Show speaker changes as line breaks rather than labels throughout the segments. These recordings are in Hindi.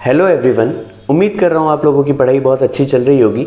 हेलो एवरीवन, उम्मीद कर रहा हूँ आप लोगों की पढ़ाई बहुत अच्छी चल रही होगी।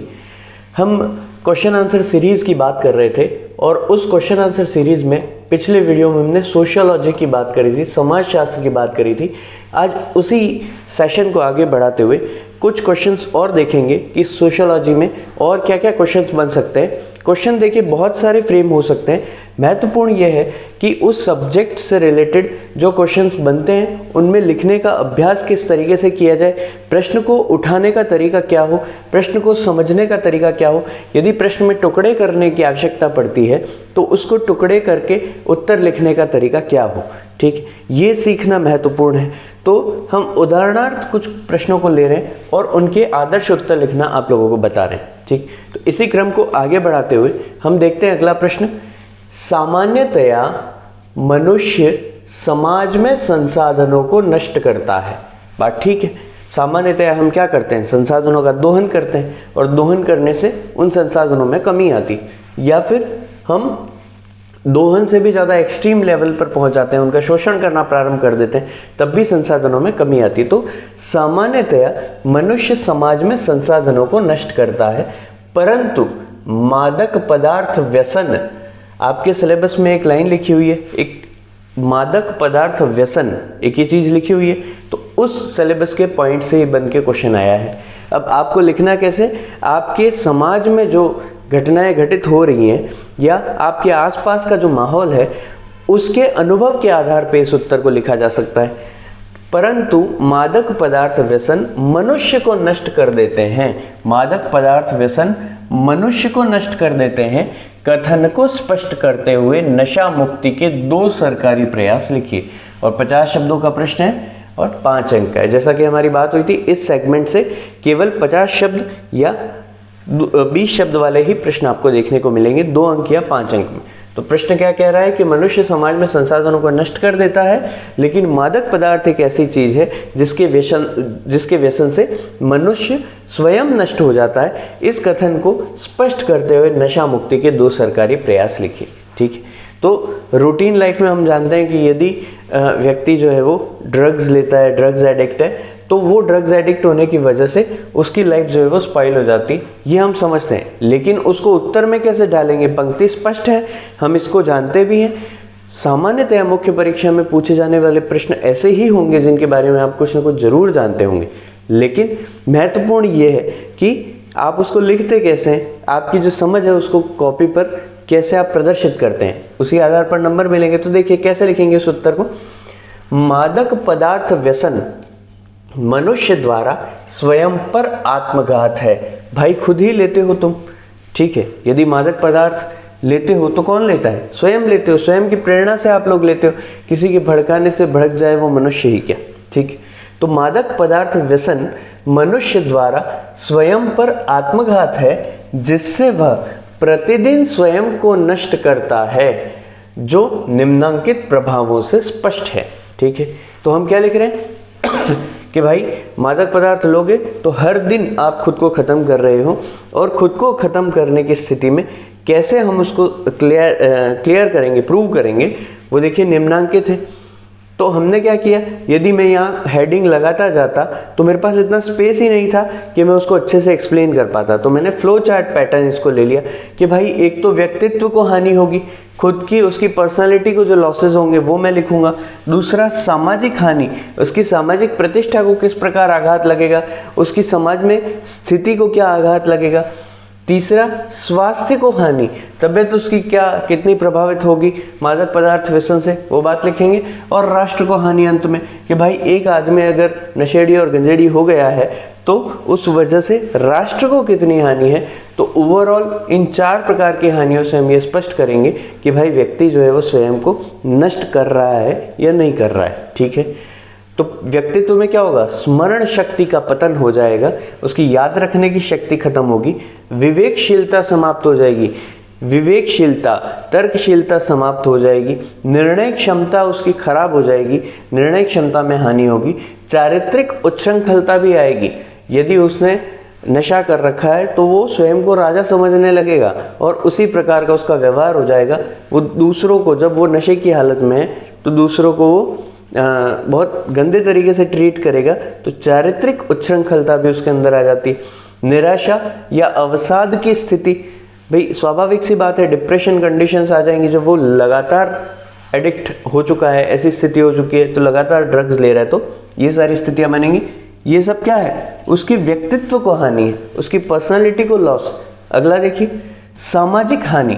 हम क्वेश्चन आंसर सीरीज़ की बात कर रहे थे और उस क्वेश्चन आंसर सीरीज़ में पिछले वीडियो में हमने सोशियोलॉजी की बात करी थी, समाजशास्त्र की बात करी थी। आज उसी सेशन को आगे बढ़ाते हुए कुछ क्वेश्चंस और देखेंगे कि सोशियोलॉजी में और क्या क्या क्वेश्चंस बन सकते हैं। क्वेश्चन देखिए बहुत सारे फ्रेम हो सकते हैं। महत्वपूर्ण यह है कि उस सब्जेक्ट से रिलेटेड जो क्वेश्चंस बनते हैं उनमें लिखने का अभ्यास किस तरीके से किया जाए, प्रश्न को उठाने का तरीका क्या हो, प्रश्न को समझने का तरीका क्या हो। यदि प्रश्न में टुकड़े करने की आवश्यकता पड़ती है तो उसको टुकड़े करके उत्तर लिखने का तरीका क्या हो। ठीक, ये सीखना महत्वपूर्ण है। तो हम उदाहरणार्थ कुछ प्रश्नों को ले रहे हैं और उनके आदर्श उत्तर लिखना आप लोगों को बता रहे हैं। ठीक, तो इसी क्रम को आगे बढ़ाते हुए हम देखते हैं अगला प्रश्न। सामान्यतया मनुष्य समाज में संसाधनों को नष्ट करता है। बात ठीक है। सामान्यतया हम क्या करते हैं, संसाधनों का दोहन करते हैं और दोहन करने से उन संसाधनों में कमी आती, या फिर हम दोहन से भी ज़्यादा एक्सट्रीम लेवल पर पहुंच जाते हैं, उनका शोषण करना प्रारंभ कर देते हैं, तब भी संसाधनों में कमी आती। तो सामान्यतया मनुष्य समाज में संसाधनों को नष्ट करता है, परंतु मादक पदार्थ व्यसन, आपके सिलेबस में एक लाइन लिखी हुई है, एक मादक पदार्थ व्यसन, एक ही चीज़ लिखी हुई है, तो उस सिलेबस के पॉइंट से ही बन के क्वेश्चन आया है। अब आपको लिखना कैसे, आपके समाज में जो घटनाएं घटित हो रही हैं या आपके आसपास का जो माहौल है उसके अनुभव के आधार पर इस उत्तर को लिखा जा सकता है। परंतु मादक पदार्थ व्यसन मनुष्य को नष्ट कर देते हैं, मादक पदार्थ व्यसन मनुष्य को नष्ट कर देते हैं, कथन को स्पष्ट करते हुए नशा मुक्ति के 2 सरकारी प्रयास लिखिए। और 50 शब्दों का प्रश्न है और 5 अंक का है। जैसा कि हमारी बात हुई थी, इस सेगमेंट से केवल 50 शब्द या 20 शब्द वाले ही प्रश्न आपको देखने को मिलेंगे 2 अंक या 5 अंक में। तो प्रश्न क्या कह रहा है कि मनुष्य समाज में संसाधनों को नष्ट कर देता है, लेकिन मादक पदार्थ एक ऐसी चीज है जिसके व्यसन से मनुष्य स्वयं नष्ट हो जाता है। इस कथन को स्पष्ट करते हुए नशा मुक्ति के 2 सरकारी प्रयास लिखिए। ठीक है, तो रूटीन लाइफ में हम जानते हैं कि यदि व्यक्ति जो है वो ड्रग्स लेता है, ड्रग्स एडिक्ट है, तो वो ड्रग्स एडिक्ट होने की वजह से उसकी लाइफ जो है वो स्पॉइल हो जाती, ये हम समझते हैं। लेकिन उसको उत्तर में कैसे डालेंगे, पंक्ति स्पष्ट है, हम इसको जानते भी हैं। सामान्यतया मुख्य परीक्षा में पूछे जाने वाले प्रश्न ऐसे ही होंगे जिनके बारे में आप कुछ ना कुछ जरूर जानते होंगे, लेकिन महत्वपूर्ण ये है कि आप उसको लिखते कैसे हैं, आपकी जो समझ है उसको कॉपी पर कैसे आप प्रदर्शित करते हैं, उसी आधार पर नंबर मिलेंगे। तो देखिए कैसे लिखेंगे इस उत्तर को। मादक पदार्थ व्यसन मनुष्य द्वारा स्वयं पर आत्मघात है। भाई खुद ही लेते हो तुम, ठीक है। यदि मादक पदार्थ लेते हो तो कौन लेता है, स्वयं लेते हो, स्वयं की प्रेरणा से आप लोग लेते हो। किसी के भड़काने से भड़क जाए वो मनुष्य ही क्या, ठीक। तो मादक पदार्थ व्यसन मनुष्य द्वारा स्वयं पर आत्मघात है, जिससे वह प्रतिदिन स्वयं को नष्ट करता है, जो निम्नांकित प्रभावों से स्पष्ट है। ठीक है, तो हम क्या लिख रहे हैं कि भाई मादक पदार्थ लोगे तो हर दिन आप खुद को ख़त्म कर रहे हो, और खुद को ख़त्म करने की स्थिति में कैसे हम उसको क्लियर करेंगे, प्रूव करेंगे, वो देखिए निम्नांकित है। तो हमने क्या किया, यदि मैं यहाँ हेडिंग लगाता जाता तो मेरे पास इतना स्पेस ही नहीं था कि मैं उसको अच्छे से एक्सप्लेन कर पाता। तो मैंने फ्लो चार्ट पैटर्न इसको ले लिया कि भाई एक तो व्यक्तित्व को हानि होगी, खुद की उसकी पर्सनालिटी को जो लॉसेस होंगे वो मैं लिखूंगा। दूसरा सामाजिक हानि, उसकी सामाजिक प्रतिष्ठा को किस प्रकार आघात लगेगा, उसकी समाज में स्थिति को क्या आघात लगेगा। तीसरा स्वास्थ्य को हानि, तबीयत उसकी क्या कितनी प्रभावित होगी मादक पदार्थ व्यसन से, वो बात लिखेंगे। और राष्ट्र को हानि अंत में, कि भाई एक आदमी अगर नशेड़ी और गंजेड़ी हो गया है तो उस वजह से राष्ट्र को कितनी हानि है। तो ओवरऑल इन 4 प्रकार की हानियों से हम ये स्पष्ट करेंगे कि भाई व्यक्ति जो है वो स्वयं को नष्ट कर रहा है या नहीं कर रहा है। ठीक है, तो व्यक्तित्व में क्या होगा, स्मरण शक्ति का पतन हो जाएगा, उसकी याद रखने की शक्ति खत्म होगी, विवेकशीलता समाप्त हो जाएगी, विवेकशीलता तर्कशीलता समाप्त हो जाएगी, निर्णय क्षमता उसकी खराब हो जाएगी, निर्णय क्षमता में हानि होगी, चारित्रिक उच्छृंखलता भी आएगी। यदि उसने नशा कर रखा है तो वो स्वयं को राजा समझने लगेगा और उसी प्रकार का उसका व्यवहार हो जाएगा। वो दूसरों को, जब वो नशे की हालत में है तो दूसरों को वो बहुत गंदे तरीके से ट्रीट करेगा तो चारित्रिक उच्छृंखलता भी उसके अंदर आ जाती है। निराशा या अवसाद की स्थिति, भाई स्वाभाविक सी बात है, डिप्रेशन कंडीशंस आ जाएंगी जब वो लगातार एडिक्ट हो चुका है, ऐसी स्थिति हो चुकी है तो लगातार ड्रग्स ले रहा है, तो ये सारी स्थितियां बनेंगी। ये सब क्या है, उसकी व्यक्तित्व को हानि है, उसकी पर्सनालिटी को लॉस। अगला देखिए, सामाजिक हानि।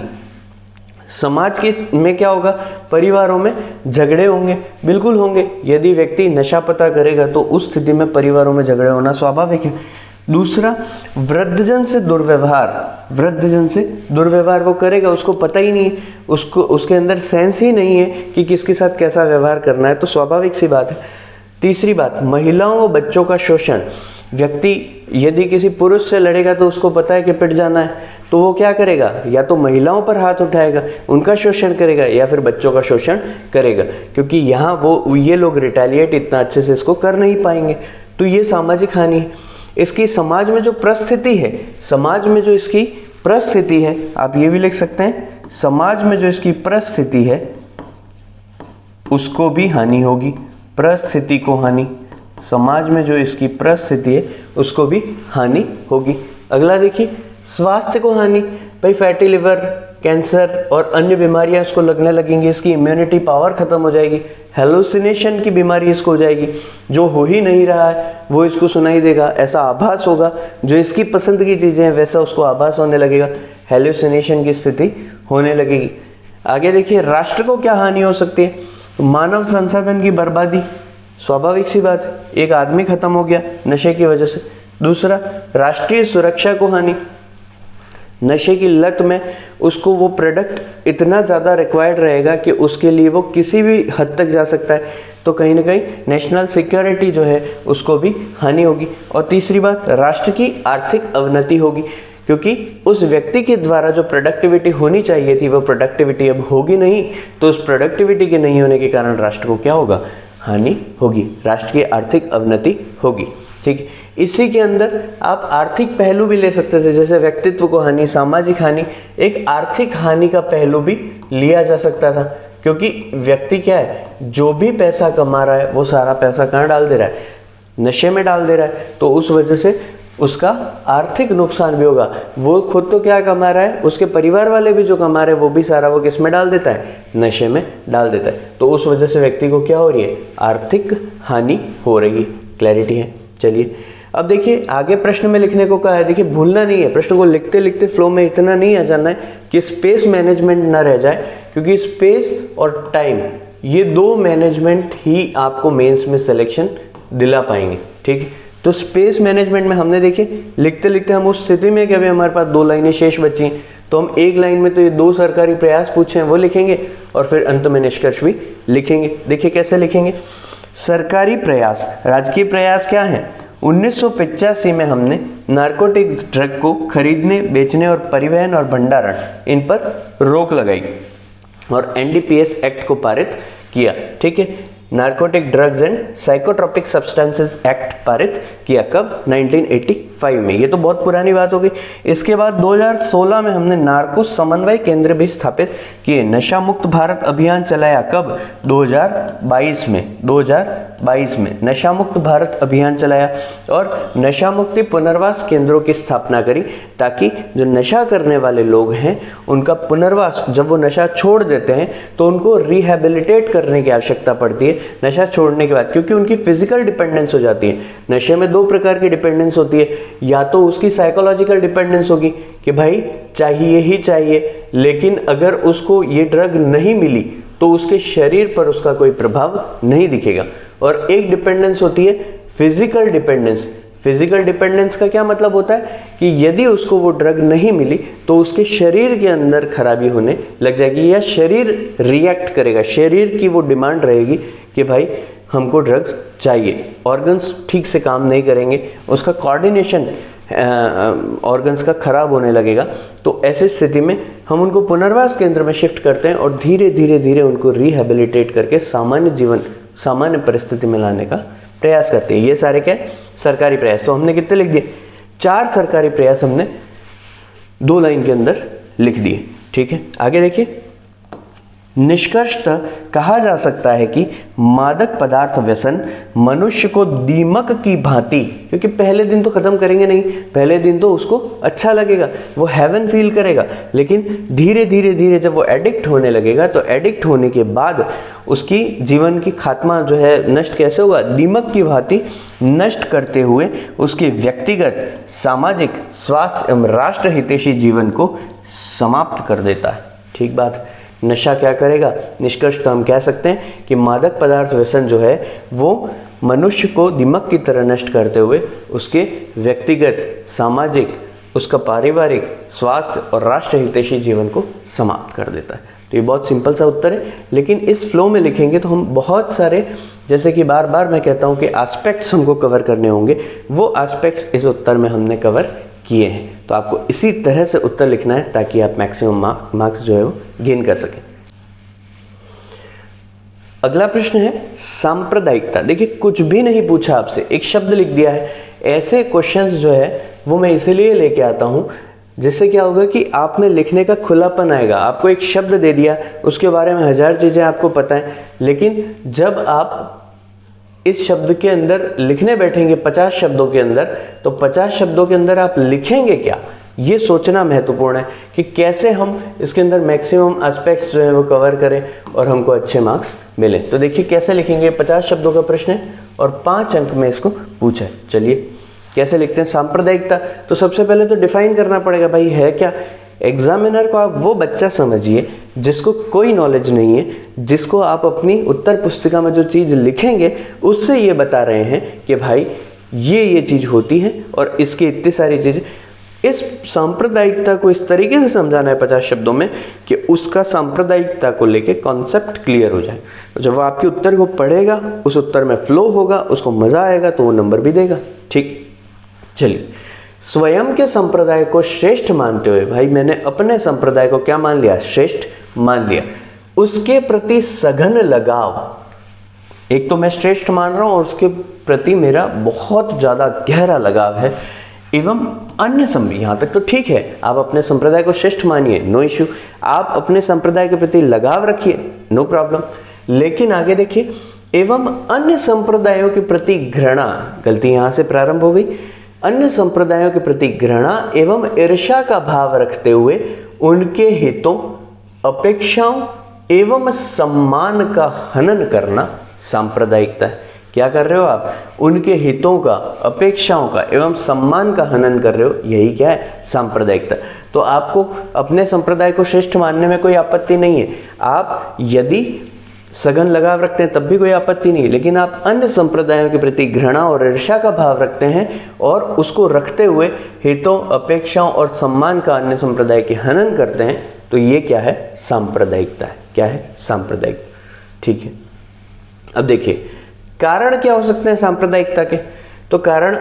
समाज के में क्या होगा, परिवारों में झगड़े होंगे, बिल्कुल होंगे। यदि व्यक्ति नशा पता करेगा तो उस स्थिति में परिवारों में झगड़े होना स्वाभाविक है। दूसरा, वृद्धजन से दुर्व्यवहार। वृद्धजन से दुर्व्यवहार वो करेगा, उसको पता ही नहीं है, उसको उसके अंदर सेंस ही नहीं है कि किसके साथ कैसा व्यवहार करना है, तो स्वाभाविक सी बात है। तीसरी बात, महिलाओं व बच्चों का शोषण। व्यक्ति यदि किसी पुरुष से लड़ेगा तो उसको पता है कि पिट जाना है, तो वो क्या करेगा, या तो महिलाओं पर हाथ उठाएगा, उनका शोषण करेगा, या फिर बच्चों का शोषण करेगा, क्योंकि यहाँ ये लोग रिटेलिएट इतना अच्छे से इसको कर नहीं पाएंगे। तो ये सामाजिक हानि है। इसकी समाज में जो परिस्थिति है, समाज में जो इसकी परिस्थिति है, आप ये भी लिख सकते हैं, समाज में जो इसकी परिस्थिति है उसको भी हानि होगी। परिस्थिति को हानि, समाज में जो इसकी परिस्थिति है उसको भी हानि होगी। अगला देखिए, स्वास्थ्य को हानि। भाई फैटी लिवर, कैंसर और अन्य बीमारियां इसको लगने लगेंगी, इसकी इम्यूनिटी पावर खत्म हो जाएगी, हेलुसिनेशन की बीमारी इसको हो जाएगी, जो हो ही नहीं रहा है वो इसको सुनाई देगा, ऐसा आभास होगा, जो इसकी पसंद की चीज़ें हैं वैसा उसको आभास होने लगेगा, हेलुसिनेशन की स्थिति होने लगेगी। आगे देखिए, राष्ट्र को क्या हानि हो सकती है, मानव संसाधन की बर्बादी, स्वाभाविक सी बात है, एक आदमी खत्म हो गया नशे की वजह से। दूसरा, राष्ट्रीय सुरक्षा को हानि। नशे की लत में उसको वो प्रोडक्ट इतना ज़्यादा रिक्वायर्ड रहेगा कि उसके लिए वो किसी भी हद तक जा सकता है, तो कहीं ना कहीं नेशनल सिक्योरिटी जो है उसको भी हानि होगी। और तीसरी बात, राष्ट्र की आर्थिक अवनति होगी, क्योंकि उस व्यक्ति के द्वारा जो प्रोडक्टिविटी होनी चाहिए थी वो प्रोडक्टिविटी अब होगी नहीं, तो उस प्रोडक्टिविटी के नहीं होने के कारण राष्ट्र को क्या होगा, हानि होगी, राष्ट्र की आर्थिक अवनति होगी। ठीक है, इसी के अंदर आप आर्थिक पहलू भी ले सकते थे, जैसे व्यक्तित्व को हानि, सामाजिक हानि, एक आर्थिक हानि का पहलू भी लिया जा सकता था, क्योंकि व्यक्ति क्या है, जो भी पैसा कमा रहा है वो सारा पैसा कहाँ डाल दे रहा है, नशे में डाल दे रहा है, तो उस वजह से उसका आर्थिक नुकसान भी होगा। वो खुद तो क्या कमा रहा है, उसके परिवार वाले भी जो कमा रहे हैं वो भी सारा वो किस में डाल देता है, नशे में डाल देता है, तो उस वजह से व्यक्ति को क्या हो रही है, आर्थिक हानि हो रही है। क्लैरिटी है। चलिए अब देखिए, आगे प्रश्न में लिखने को कहा है, देखिए भूलना नहीं है, प्रश्न को लिखते लिखते फ्लो में इतना नहीं आ जाना है कि स्पेस मैनेजमेंट ना रह जाए, क्योंकि स्पेस और टाइम ये दो मैनेजमेंट ही आपको मेंस में सिलेक्शन दिला पाएंगे। ठीक है, तो स्पेस मैनेजमेंट में हमने देखिए लिखते लिखते हम उस स्थिति में कि अभी हमारे पास 2 लाइनें शेष बची हैं, तो हम एक लाइन में तो ये 2 सरकारी प्रयास पूछे हैं वो लिखेंगे और फिर अंत में निष्कर्ष भी लिखेंगे। देखिए कैसे लिखेंगे, सरकारी प्रयास, राजकीय प्रयास क्या है, 1985 में हमने नारकोटिक ड्रग को खरीदने, बेचने और परिवहन और भंडारण इन पर रोक लगाई और एनडीपीएस एक्ट को पारित किया। ठीक है, narcotic drugs and psychotropic substances act पारित किया, कब, 1985 में। ये तो बहुत पुरानी बात हो गई। इसके बाद 2016 में हमने नार्को समन्वय केंद्र भी स्थापित किए, नशा मुक्त भारत अभियान चलाया, कब, 2022 में, 2022 में नशा मुक्त भारत अभियान चलाया और नशा मुक्ति पुनर्वास केंद्रों की स्थापना करी, ताकि जो नशा करने वाले लोग हैं उनका पुनर्वास, जब वो नशा छोड़ देते हैं तो उनको रिहेबिलिटेट करने की आवश्यकता पड़ती है नशा छोड़ने के बाद, क्योंकि उनकी फिजिकल डिपेंडेंस हो जाती है। नशे में 2 प्रकार की डिपेंडेंस होती है, या तो उसकी साइकोलॉजिकल डिपेंडेंस होगी कि भाई चाहिए ही चाहिए, लेकिन अगर उसको ये ड्रग नहीं मिली तो उसके शरीर पर उसका कोई प्रभाव नहीं दिखेगा, और एक डिपेंडेंस होती है फिजिकल डिपेंडेंस। फिजिकल डिपेंडेंस का क्या मतलब होता है कि यदि उसको वो ड्रग नहीं मिली तो उसके शरीर के अंदर खराबी होने लग जाएगी, या शरीर रिएक्ट करेगा, शरीर की वो डिमांड रहेगी कि भाई हमको ड्रग्स चाहिए, ऑर्गन्स ठीक से काम नहीं करेंगे, उसका कोऑर्डिनेशन ऑर्गन्स का खराब होने लगेगा। तो ऐसी स्थिति में हम उनको पुनर्वास केंद्र में शिफ्ट करते हैं और धीरे धीरे धीरे उनको रिहेबिलिटेट करके सामान्य जीवन, सामान्य परिस्थिति में लाने का प्रयास करते हैं। ये सारे क्या सरकारी प्रयास। तो हमने कितने लिख दिए, 4 सरकारी प्रयास हमने 2 लाइन के अंदर लिख दिए। ठीक है, आगे देखिए, निष्कर्षतः कहा जा सकता है कि मादक पदार्थ व्यसन मनुष्य को दीमक की भांति, क्योंकि पहले दिन तो खत्म करेंगे नहीं, पहले दिन तो उसको अच्छा लगेगा, वो हेवन फील करेगा, लेकिन धीरे धीरे धीरे जब वो एडिक्ट होने लगेगा तो एडिक्ट होने के बाद उसकी जीवन की खात्मा जो है नष्ट कैसे होगा, दीमक की भांति नष्ट करते हुए उसके व्यक्तिगत, सामाजिक, स्वास्थ्य एवं राष्ट्र हितैषी जीवन को समाप्त कर देता है। ठीक बात। नशा क्या करेगा? निष्कर्षतः हम कह सकते हैं कि मादक पदार्थ व्यसन जो है वो मनुष्य को दीमक की तरह नष्ट करते हुए उसके व्यक्तिगत, सामाजिक, उसका पारिवारिक, स्वास्थ्य और राष्ट्र हितैषी जीवन को समाप्त कर देता है। तो ये बहुत सिंपल सा उत्तर है, लेकिन इस फ्लो में लिखेंगे तो हम बहुत सारे, जैसे कि बार बार मैं कहता हूँ कि एस्पेक्ट्स हमको कवर करने होंगे, वो एस्पेक्ट्स इस उत्तर में हमने कवर किए हैं। तो आपको इसी तरह से उत्तर लिखना है ताकि आप मैक्सिमम मार्क्स जो है वो गेन कर सकें। अगला प्रश्न है सांप्रदायिकता। देखिए कुछ भी नहीं पूछा आपसे, एक शब्द लिख दिया है। ऐसे क्वेश्चंस जो है वो मैं इसीलिए लेके आता हूं जिससे क्या होगा कि आप में लिखने का खुलापन आएगा। आपको एक शब्द दे दिया, उसके बारे में 1000 चीजें आपको पता है, लेकिन जब आप इस शब्द के अंदर लिखने बैठेंगे 50 शब्दों के अंदर, तो 50 शब्दों के अंदर आप लिखेंगे क्या, ये सोचना महत्वपूर्ण है कि कैसे हम इसके अंदर मैक्सिमम एस्पेक्ट्स जो है वो कवर करें और हमको अच्छे मार्क्स मिले। तो देखिए कैसे लिखेंगे, 50 शब्दों का प्रश्न है और 5 अंक में इसको पूछा है। चलिए कैसे लिखते हैं सांप्रदायिकता। तो सबसे पहले तो डिफाइन करना पड़ेगा भाई है क्या। एग्जामिनर को आप वो बच्चा समझिए जिसको कोई नॉलेज नहीं है, जिसको आप अपनी उत्तर पुस्तिका में जो चीज़ लिखेंगे उससे ये बता रहे हैं कि भाई ये चीज़ होती है और इसकी इतनी सारी चीज़ें। इस सांप्रदायिकता को इस तरीके से समझाना है 50 शब्दों में कि उसका सांप्रदायिकता को लेके कॉन्सेप्ट क्लियर हो जाए। जब वो आपके उत्तर को पढ़ेगा, उस उत्तर में फ्लो होगा, उसको मज़ा आएगा तो वो नंबर भी देगा। ठीक, चलिए स्वयं के संप्रदाय को श्रेष्ठ मानते हुए, भाई मैंने अपने संप्रदाय को क्या मान लिया, श्रेष्ठ मान लिया, उसके प्रति सघन लगाव। एक तो मैं श्रेष्ठ मान रहा हूं और उसके प्रति मेरा बहुत ज्यादा गहरा लगाव है, एवं अन्य यहां तक तो ठीक है, आप अपने संप्रदाय को श्रेष्ठ मानिए, नो इश्यू, आप अपने संप्रदाय के प्रति लगाव रखिए, नो प्रॉब्लम। लेकिन आगे देखिए, एवं अन्य संप्रदायों के प्रति घृणा, गलती यहां से प्रारंभ हो गई, अन्य संप्रदायों के प्रति घृणा एवं ईर्ष्या का भाव रखते हुए उनके हितों, अपेक्षाओं एवं सम्मान का हनन करना सांप्रदायिकता है। क्या कर रहे हो आप, उनके हितों का, अपेक्षाओं का एवं सम्मान का हनन कर रहे हो, यही क्या है, सांप्रदायिकता। तो आपको अपने संप्रदाय को श्रेष्ठ मानने में कोई आपत्ति नहीं है, आप यदि सघन लगाव रखते हैं तब भी कोई आपत्ति नहीं, लेकिन आप अन्य संप्रदायों के प्रति घृणा और ईर्ष्या का भाव रखते हैं और उसको रखते हुए हितों, अपेक्षाओं और सम्मान का अन्य संप्रदाय के हनन करते हैं, तो ये क्या है, सांप्रदायिकता है। क्या है, सांप्रदायिक। ठीक है, अब देखिए कारण क्या हो सकते हैं सांप्रदायिकता के। तो कारण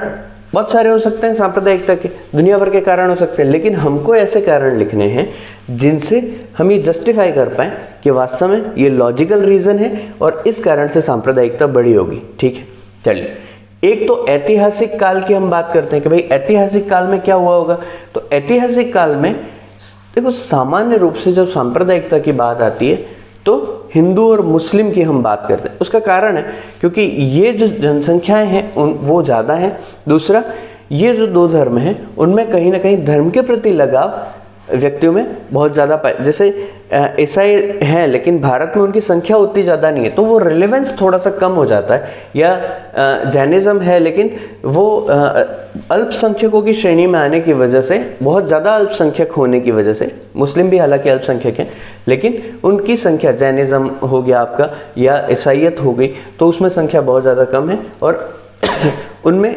बहुत सारे हो सकते हैं सांप्रदायिकता के, दुनिया भर के कारण हो सकते हैं, लेकिन हमको ऐसे कारण लिखने हैं जिनसे हम ये जस्टिफाई कर पाए कि वास्तव में ये लॉजिकल रीजन है और इस कारण से सांप्रदायिकता बड़ी होगी। ठीक है, चलिए एक तो ऐतिहासिक काल की हम बात करते हैं कि भाई ऐतिहासिक काल में क्या हुआ होगा। तो ऐतिहासिक काल में देखो सामान्य रूप से जब सांप्रदायिकता की बात आती है तो हिंदू और मुस्लिम की हम बात करते हैं। उसका कारण है क्योंकि ये जो जनसंख्याएं हैं वो ज़्यादा हैं, दूसरा ये जो दो धर्म हैं उनमें कहीं ना कहीं धर्म के प्रति लगाव व्यक्तियों में बहुत ज़्यादा जैसे ईसाई हैं लेकिन भारत में उनकी संख्या उतनी ज़्यादा नहीं है तो वो रिलेवेंस थोड़ा सा कम हो जाता है, या जैनिज्म है लेकिन वो अल्पसंख्यकों की श्रेणी में आने की वजह से, बहुत ज़्यादा अल्पसंख्यक होने की वजह से, मुस्लिम भी हालांकि अल्पसंख्यक हैं लेकिन उनकी संख्या, जैनिज्म हो गया आपका या ईसाईयत हो गई, तो उसमें संख्या बहुत ज़्यादा कम है और उनमें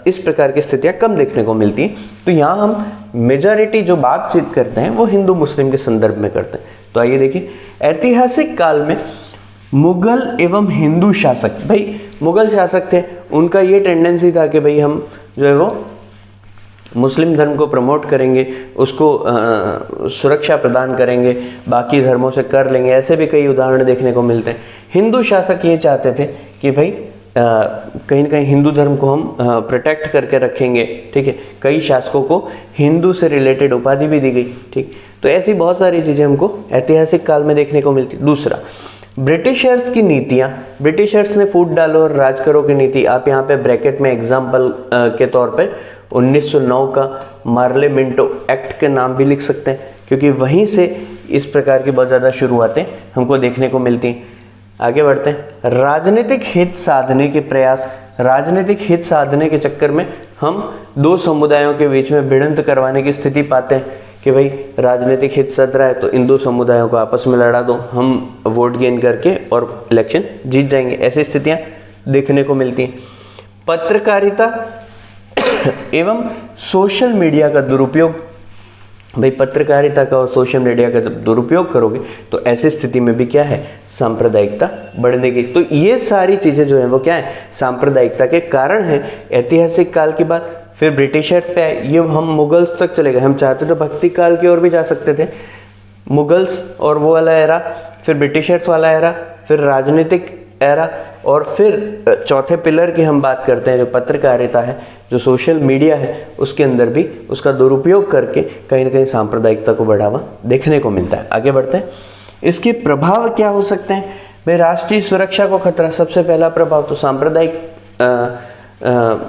इस प्रकार की स्थितियां कम देखने को मिलती हैं। तो यहाँ हम मेजॉरिटी जो बातचीत करते हैं वो हिंदू मुस्लिम के संदर्भ में करते हैं। तो आइए देखिए, ऐतिहासिक काल में मुगल एवं हिंदू शासक, भाई मुगल शासक थे, उनका ये टेंडेंसी था कि भाई हम जो है वो मुस्लिम धर्म को प्रमोट करेंगे, उसको सुरक्षा प्रदान करेंगे, बाकी धर्मों से कर लेंगे। ऐसे भी कई उदाहरण देखने को मिलते हैं। हिंदू शासक ये चाहते थे कि भाई कहीं ना कहीं हिंदू धर्म को हम प्रोटेक्ट करके रखेंगे, ठीक है। कई शासकों को हिंदू से रिलेटेड उपाधि भी दी गई, ठीक। तो ऐसी बहुत सारी चीज़ें हमको ऐतिहासिक काल में देखने को मिलती। दूसरा, ब्रिटिशर्स की नीतियाँ। ब्रिटिशर्स ने फूट डालो और राज करो की नीति, आप यहाँ पे ब्रैकेट में एग्जाम्पल के तौर पे 1909 का मार्ले मिंटो एक्ट के नाम भी लिख सकते हैं, क्योंकि वहीं से इस प्रकार की बहुत ज़्यादा शुरुआतें हमको देखने को मिलती हैं। आगे बढ़ते हैं। राजनीतिक हित साधने के प्रयास। राजनीतिक हित साधने के चक्कर में हम दो समुदायों के बीच में भिड़ंत करवाने की स्थिति पाते हैं कि भाई राजनीतिक हित सध रहा है तो इन दो समुदायों को आपस में लड़ा दो, हम वोट गेन करके और इलेक्शन जीत जाएंगे। ऐसी स्थितियां देखने को मिलती हैं। पत्रकारिता एवं सोशल मीडिया का दुरुपयोग। भाई पत्रकारिता का और सोशल मीडिया का जब दुरुपयोग करोगे तो ऐसी स्थिति में भी क्या है, सांप्रदायिकता बढ़ने की। तो ये सारी चीज़ें जो है वो क्या है, सांप्रदायिकता के कारण है। ऐतिहासिक काल की बात, फिर ब्रिटिशर्स पे आए, ये हम मुगल्स तक चले गए। हम चाहते तो भक्ति काल की ओर भी जा सकते थे, मुगल्स और वो वाला एरा, फिर ब्रिटिशर्स वाला एरा, फिर राजनीतिक एरा, और फिर चौथे पिलर की हम बात करते हैं जो पत्रकारिता है, जो सोशल मीडिया है, उसके अंदर भी उसका दुरुपयोग करके कहीं ना कहीं सांप्रदायिकता को बढ़ावा देखने को मिलता है। आगे बढ़ते हैं। इसके प्रभाव क्या हो सकते हैं। भाई राष्ट्रीय सुरक्षा को खतरा। सबसे पहला प्रभाव तो सांप्रदायिक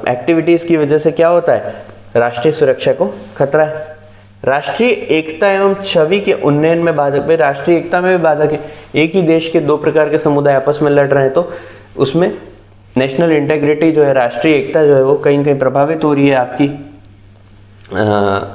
एक्टिविटीज़ की वजह से क्या होता है, राष्ट्रीय सुरक्षा को खतरा है। राष्ट्रीय एकता एवं छवि के उन्नयन में बाधक। भाई राष्ट्रीय एकता में भी बाधक है। एक ही देश के दो प्रकार के समुदाय आपस में लड़ रहे हैं तो उसमें नेशनल इंटेग्रिटी जो है, राष्ट्रीय एकता जो है वो कहीं कहीं प्रभावित हो रही है आपकी,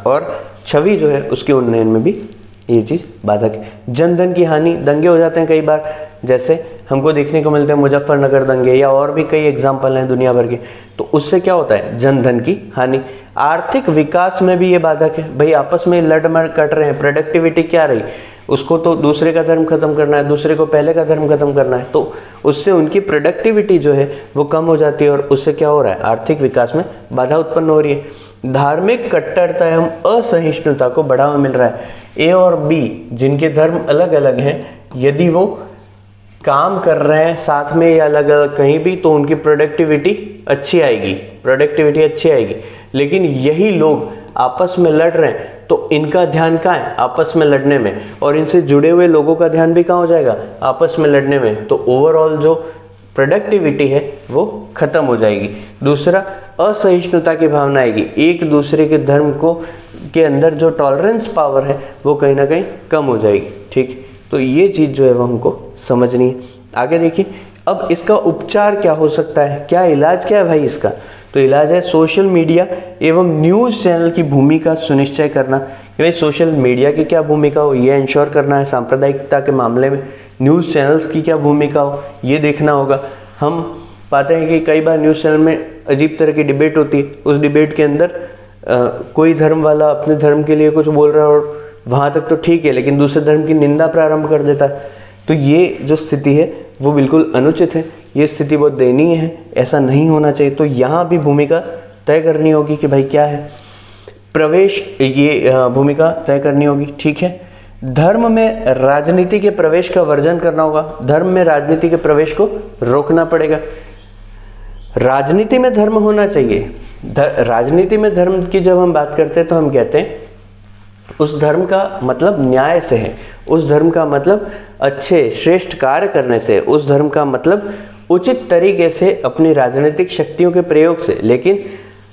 और छवि जो है उसके उन्नयन में भी ये चीज़ बाधक है। जन धन की हानि। दंगे हो जाते हैं कई बार, जैसे हमको देखने को मिलते हैं मुजफ्फरनगर दंगे, या और भी कई एग्जाम्पल हैं दुनिया भर के। तो उससे क्या होता है, जन धन की हानि। आर्थिक विकास में भी ये बाधक है। भाई आपस में लड़ मड़ कट रहे हैं, प्रोडक्टिविटी क्या रही, उसको तो दूसरे का धर्म खत्म करना है, दूसरे को पहले का धर्म खत्म करना है, तो उससे उनकी प्रोडक्टिविटी जो है वो कम हो जाती है, और उससे क्या हो रहा है, आर्थिक विकास में बाधा उत्पन्न हो रही है। धार्मिक कट्टरता एवं असहिष्णुता को बढ़ावा मिल रहा है। ए और बी जिनके धर्म अलग अलग हैं, यदि वो काम कर रहे हैं साथ में या अलग अलग कहीं भी, तो उनकी प्रोडक्टिविटी अच्छी आएगी। लेकिन यही लोग आपस में लड़ रहे हैं तो इनका ध्यान कहाँ है, आपस में लड़ने में, और इनसे जुड़े हुए लोगों का ध्यान भी कहाँ हो जाएगा, आपस में लड़ने में। तो ओवरऑल जो प्रोडक्टिविटी है वो खत्म हो जाएगी। दूसरा, असहिष्णुता की भावना आएगी। एक दूसरे के धर्म को के अंदर जो टॉलरेंस पावर है वो कहीं ना कहीं कम हो जाएगी, ठीक। तो ये चीज़ जो है वो हमको समझनी है। आगे देखिए, अब इसका उपचार क्या हो सकता है, क्या इलाज क्या है भाई इसका। तो इलाज है सोशल मीडिया एवं न्यूज़ चैनल की भूमिका सुनिश्चय करना। कि भाई सोशल मीडिया की क्या भूमिका हो, ये इंश्योर करना है। सांप्रदायिकता के मामले में न्यूज़ चैनल्स की क्या भूमिका हो, ये देखना होगा। हम पाते हैं कि कई बार न्यूज़ चैनल में अजीब तरह की डिबेट होती है, उस डिबेट के अंदर कोई धर्म वाला अपने धर्म के लिए कुछ बोल रहा है और वहाँ तक तो ठीक है, लेकिन दूसरे धर्म की निंदा प्रारंभ कर देता है। तो ये जो स्थिति है वो बिल्कुल अनुचित है, ये स्थिति बहुत दयनीय है, ऐसा नहीं होना चाहिए। तो यहाँ भी भूमिका तय करनी होगी कि भाई क्या है प्रवेश, ये भूमिका तय करनी होगी, ठीक है। धर्म में राजनीति के प्रवेश का वर्जन करना होगा। धर्म में राजनीति के प्रवेश को रोकना पड़ेगा। राजनीति में धर्म होना चाहिए। राजनीति में धर्म की जब हम बात करते हैं तो हम कहते हैं उस धर्म का मतलब न्याय से है, उस धर्म का मतलब अच्छे श्रेष्ठ कार्य करने से, उस धर्म का मतलब उचित तरीके से अपनी राजनीतिक शक्तियों के प्रयोग से। लेकिन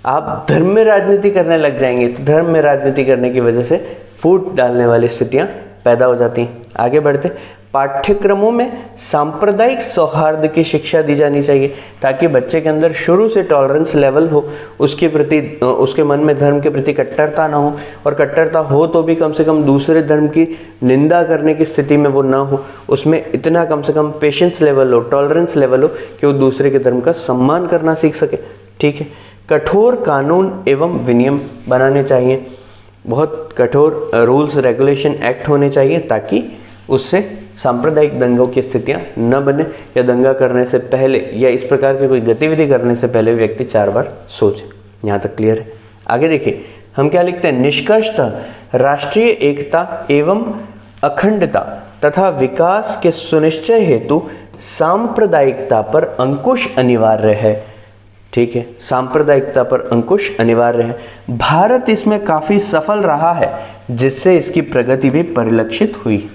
आप धर्म में राजनीति करने लग जाएंगे तो धर्म में राजनीति करने की वजह से फूट डालने वाली स्थितियां पैदा हो जाती हैं। आगे बढ़ते, पाठ्यक्रमों में सांप्रदायिक सौहार्द की शिक्षा दी जानी चाहिए ताकि बच्चे के अंदर शुरू से टॉलरेंस लेवल हो, उसके प्रति, उसके मन में धर्म के प्रति कट्टरता ना हो, और कट्टरता हो तो भी कम से कम दूसरे धर्म की निंदा करने की स्थिति में वो ना हो। उसमें इतना कम से कम पेशेंस लेवल हो, टॉलरेंस लेवल हो कि वो दूसरे के धर्म का सम्मान करना सीख सके, ठीक है। कठोर कानून एवं विनियम बनाने चाहिए, बहुत कठोर रूल्स रेगुलेशन एक्ट होने चाहिए ताकि उससे सांप्रदायिक दंगों की स्थितियां न बने, या दंगा करने से पहले या इस प्रकार की कोई गतिविधि करने से पहले व्यक्ति 4 बार सोचे। यहाँ तक क्लियर है। आगे देखिए हम क्या लिखते हैं, निष्कर्षतः राष्ट्रीय एकता एवं अखंडता तथा विकास के सुनिश्चय हेतु सांप्रदायिकता पर अंकुश अनिवार्य है। ठीक है, सांप्रदायिकता पर अंकुश अनिवार्य है। भारत इसमें काफी सफल रहा है, जिससे इसकी प्रगति भी परिलक्षित हुई।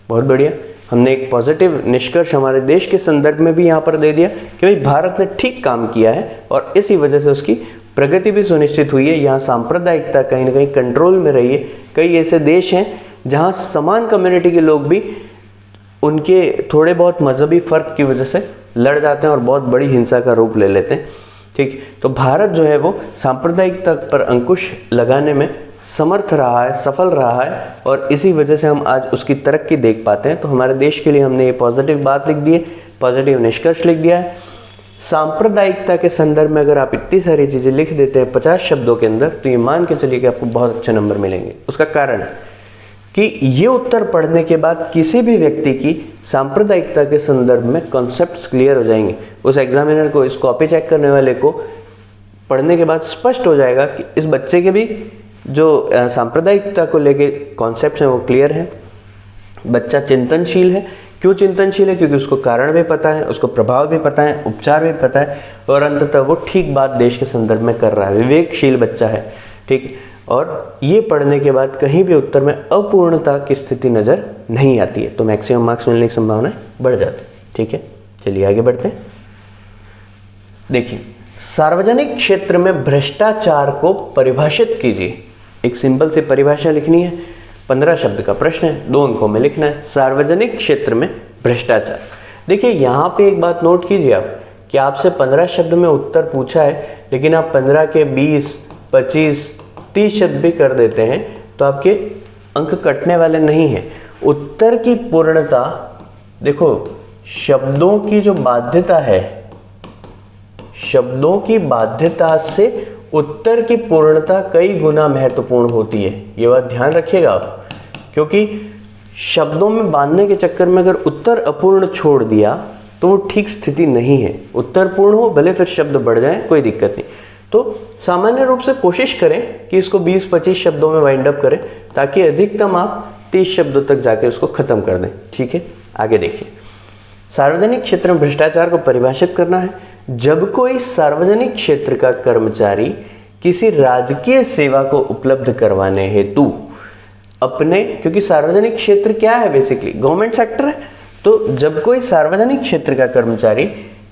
बहुत बढ़िया, हमने एक पॉजिटिव निष्कर्ष हमारे देश के संदर्भ में भी यहाँ पर दे दिया कि भाई भारत ने ठीक काम किया है और इसी वजह से उसकी प्रगति भी सुनिश्चित हुई है। यहाँ सांप्रदायिकता कहीं ना कहीं कंट्रोल में रही है। कई ऐसे देश हैं जहाँ समान कम्युनिटी के लोग भी उनके थोड़े बहुत मजहबी फर्क की वजह से लड़ जाते हैं और बहुत बड़ी हिंसा का रूप ले लेते हैं। ठीक, तो भारत जो है वो सांप्रदायिकता पर अंकुश लगाने में समर्थ रहा है, सफल रहा है और इसी वजह से हम आज उसकी तरक्की देख पाते हैं। तो हमारे देश के लिए हमने ये पॉजिटिव बात लिख दी है, पॉजिटिव निष्कर्ष लिख दिया है। सांप्रदायिकता के संदर्भ में अगर आप इतनी सारी चीज़ें लिख देते हैं 50 शब्दों के अंदर, तो ये मान के चलिए कि आपको बहुत अच्छे नंबर मिलेंगे। उसका कारण कि ये उत्तर पढ़ने के बाद किसी भी व्यक्ति की सांप्रदायिकता के संदर्भ में कॉन्सेप्ट्स क्लियर हो जाएंगे। उस एग्जामिनर को, इस कॉपी चेक करने वाले को पढ़ने के बाद स्पष्ट हो जाएगा कि इस बच्चे के भी जो सांप्रदायिकता को लेके कॉन्सेप्ट्स हैं वो क्लियर हैं। बच्चा चिंतनशील है। क्यों चिंतनशील है? क्योंकि उसको कारण भी पता है, उसको प्रभाव भी पता है, उपचार भी पता है और अंततः वो ठीक बात देश के संदर्भ में कर रहा है। विवेकशील बच्चा है। ठीक, और ये पढ़ने के बाद कहीं भी उत्तर में अपूर्णता की स्थिति नजर नहीं आती है, तो मैक्सिमम मार्क्स मिलने की संभावना बढ़ जाती है। ठीक है, चलिए आगे बढ़ते हैं। देखिए, सार्वजनिक क्षेत्र में भ्रष्टाचार को परिभाषित कीजिए। एक सिंपल सी परिभाषा लिखनी है, 15 शब्द का प्रश्न है, 2 अंकों में लिखना है। सार्वजनिक क्षेत्र में भ्रष्टाचार। देखिए यहाँ पे एक बात नोट कीजिए आप कि आपसे 15 शब्द में उत्तर पूछा है, लेकिन आप 15 के 20, 25, 30 शब्द भी कर देते हैं तो आपके अंक कटने वाले नहीं हैं। उत्तर की पूर्णता, देखो शब्दों की जो बाध्यता है, शब्दों की बाध्यता से उत्तर की पूर्णता कई गुना महत्वपूर्ण होती है। ये बात ध्यान रखिएगा आप, क्योंकि शब्दों में बांधने के चक्कर में अगर उत्तर अपूर्ण छोड़ दिया तो वो ठीक स्थिति नहीं है। उत्तर पूर्ण हो, भले फिर शब्द बढ़ जाए, कोई दिक्कत नहीं। तो सामान्य रूप से कोशिश करें कि इसको 20-25 शब्दों में वाइंड अप करें, ताकि अधिकतम आप 30 शब्दों तक जाके उसको खत्म कर दें। ठीक है, आगे देखिए। सार्वजनिक क्षेत्र में भ्रष्टाचार को परिभाषित करना है। जब कोई सार्वजनिक क्षेत्र का कर्मचारी किसी राजकीय सेवा को उपलब्ध करवाने हेतु अपने, क्योंकि सार्वजनिक क्षेत्र क्या है, बेसिकली गवर्नमेंट सेक्टर है, तो जब कोई सार्वजनिक क्षेत्र का कर्मचारी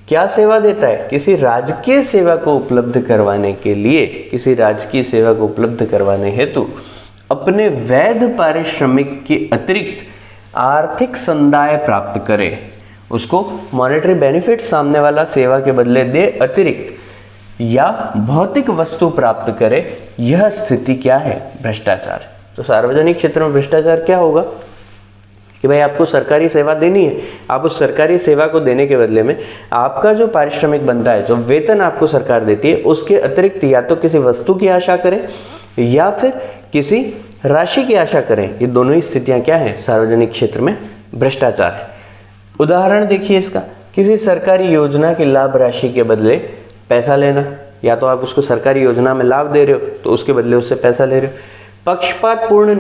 क्या सेवा देता है, किसी राजकीय सेवा को उपलब्ध करवाने के लिए, किसी राजकीय सेवा को उपलब्ध करवाने हेतु अपने वैध पारिश्रमिक के अतिरिक्त आर्थिक संदाय प्राप्त करे, उसको मॉनेटरी बेनिफिट सामने वाला सेवा के बदले दे अतिरिक्त, या भौतिक वस्तु प्राप्त करे, यह स्थिति क्या है? भ्रष्टाचार। तो सार्वजनिक क्षेत्र में भ्रष्टाचार क्या होगा कि भाई आपको सरकारी सेवा देनी है, आप उस सरकारी सेवा को देने के बदले में आपका जो पारिश्रमिक बनता है, जो वेतन आपको सरकार देती है, उसके अतिरिक्त या तो किसी वस्तु की आशा करें या फिर किसी राशि की आशा करें। ये दोनों ही स्थितियां क्या हैं? सार्वजनिक क्षेत्र में भ्रष्टाचार है। उदाहरण देखिए इसका, किसी सरकारी योजना की लाभ राशि के बदले पैसा लेना, या तो आप उसको सरकारी योजना में लाभ दे रहे हो तो उसके बदले उससे पैसा ले रहे हो। पक्षपातपूर्ण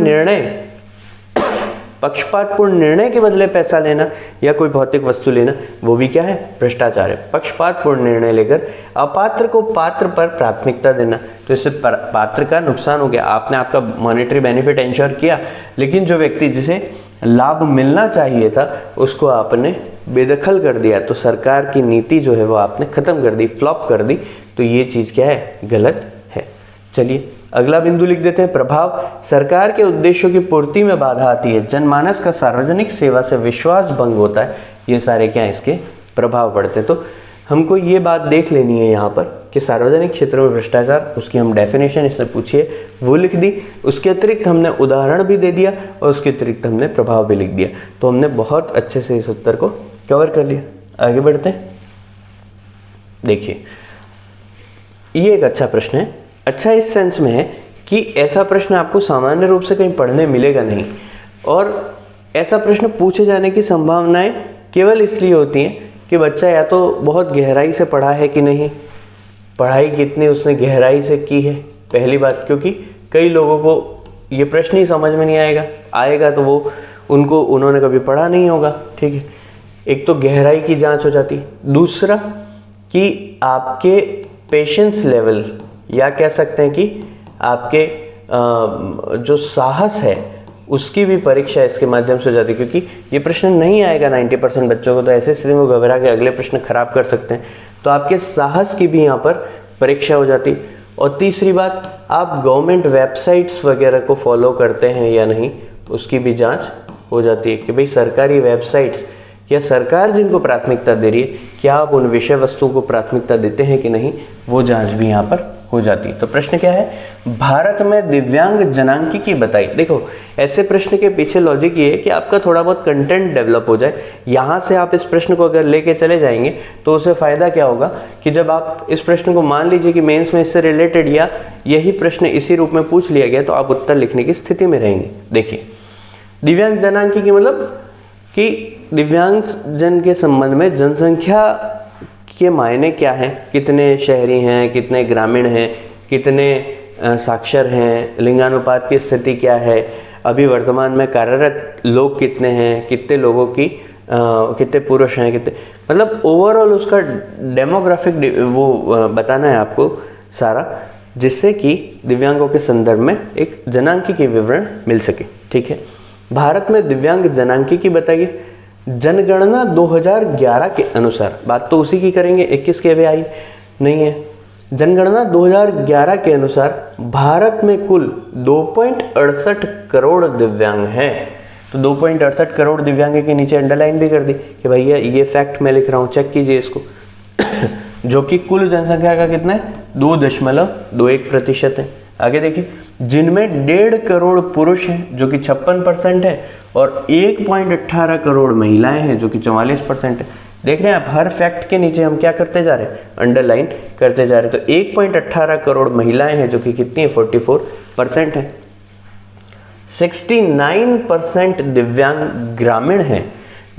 निर्णय के बदले पैसा लेना या कोई भौतिक वस्तु लेना, वो भी क्या है? भ्रष्टाचार है। पक्षपातपूर्ण निर्णय लेकर अपात्र को पात्र पर प्राथमिकता देना, तो इससे पात्र का नुकसान हो गया। आपने आपका मॉनेटरी बेनिफिट इंश्योर किया, लेकिन जो व्यक्ति जिसे लाभ मिलना चाहिए था उसको आपने बेदखल कर दिया, तो सरकार की नीति जो है वो आपने खत्म कर दी, फ्लॉप कर दी। तो ये चीज क्या है? गलत है। चलिए अगला बिंदु लिख देते हैं, प्रभाव। सरकार के उद्देश्यों की पूर्ति में बाधा आती है, जनमानस का सार्वजनिक सेवा से विश्वास भंग होता है, ये सारे क्या इसके प्रभाव पड़ते हैं। तो हमको ये बात देख लेनी है यहाँ पर कि सार्वजनिक क्षेत्र में भ्रष्टाचार, उसकी हम डेफिनेशन इसने पूछी है वो लिख दी, उसके अतिरिक्त हमने उदाहरण भी दे दिया और उसके अतिरिक्त हमने प्रभाव भी लिख दिया। तो हमने बहुत अच्छे से इस उत्तर को कवर कर लिया। आगे बढ़ते हैं। देखिए ये एक अच्छा प्रश्न है। अच्छा इस सेंस में है कि ऐसा प्रश्न आपको सामान्य रूप से कहीं पढ़ने मिलेगा नहीं, और ऐसा प्रश्न पूछे जाने की संभावनाएं केवल इसलिए होती हैं कि बच्चा या तो बहुत गहराई से पढ़ा है कि नहीं, पढ़ाई कितनी उसने गहराई से की है, पहली बात, क्योंकि कई लोगों को ये प्रश्न ही समझ में नहीं आएगा तो वो उन्होंने कभी पढ़ा नहीं होगा। ठीक है, एक तो गहराई की जांच हो जाती है, दूसरा कि आपके पेशेंस लेवल या कह सकते हैं कि आपके जो साहस है उसकी भी परीक्षा इसके माध्यम से हो जाती है, क्योंकि ये प्रश्न नहीं आएगा 90% बच्चों को, तो ऐसे स्थिति में घबरा के अगले प्रश्न खराब कर सकते हैं। तो आपके साहस की भी यहाँ पर परीक्षा हो जाती। और तीसरी बात, आप गवर्नमेंट वेबसाइट्स वगैरह को फॉलो करते हैं या नहीं, उसकी भी जांच हो जाती है कि भाई सरकारी वेबसाइट्स या सरकार जिनको प्राथमिकता दे रही है, क्या आप उन विषय वस्तुओं को प्राथमिकता देते हैं कि नहीं, वो जांच भी यहाँ पर हो जाती है। तो प्रश्न क्या है, भारत में दिव्यांग जनांकिकी बताइए। देखो, ऐसे प्रश्न के पीछे लॉजिक ये है कि आपका थोड़ा बहुत कंटेंट डेवलप हो जाए। यहाँ से आप इस प्रश्न को अगर लेके चले जाएंगे तो उससे फायदा क्या होगा कि जब आप इस प्रश्न को, मान लीजिए कि मेंस में इससे रिलेटेड या यही प्रश्न इसी रूप में पूछ लिया गया, तो आप उत्तर लिखने की स्थिति में रहेंगे। देखिए, दिव्यांग जनांकिकी मतलब कि दिव्यांग जन के संबंध में जनसंख्या के मायने क्या हैं, कितने शहरी हैं, कितने ग्रामीण हैं, कितने साक्षर हैं, लिंगानुपात की स्थिति क्या है, अभी वर्तमान में कार्यरत लोग कितने हैं, कितने लोगों की कितने पुरुष हैं, कितने, मतलब ओवरऑल उसका डेमोग्राफिक वो बताना है आपको सारा, जिससे कि दिव्यांगों के संदर्भ में एक जनांकिकी विवरण मिल सके। ठीक है, भारत में दिव्यांग जनांकिकी बताइए। जनगणना 2011 के अनुसार, बात तो उसी की करेंगे, 21 के अभी आई नहीं है। जनगणना 2011 के अनुसार भारत में कुल 2.68 करोड़ दिव्यांग हैं। तो 2.68 करोड़ दिव्यांग के नीचे अंडरलाइन भी कर दी कि भैया ये फैक्ट मैं लिख रहा हूँ, चेक कीजिए इसको जो कि कुल जनसंख्या का कितना है, 2.21% है। आगे देखिए, जिनमें 1.5 करोड़ पुरुष हैं जो कि 56% है, और 1.18 करोड़ महिलाएं हैं जो कि 44% है। देख रहे हैं आप, हर फैक्ट के नीचे हम क्या करते जा रहे हैं, अंडरलाइन करते जा रहे हैं। तो 1.18 करोड़ महिलाएं हैं जो कि कितनी है, 44% है। 69% दिव्यांग ग्रामीण हैं,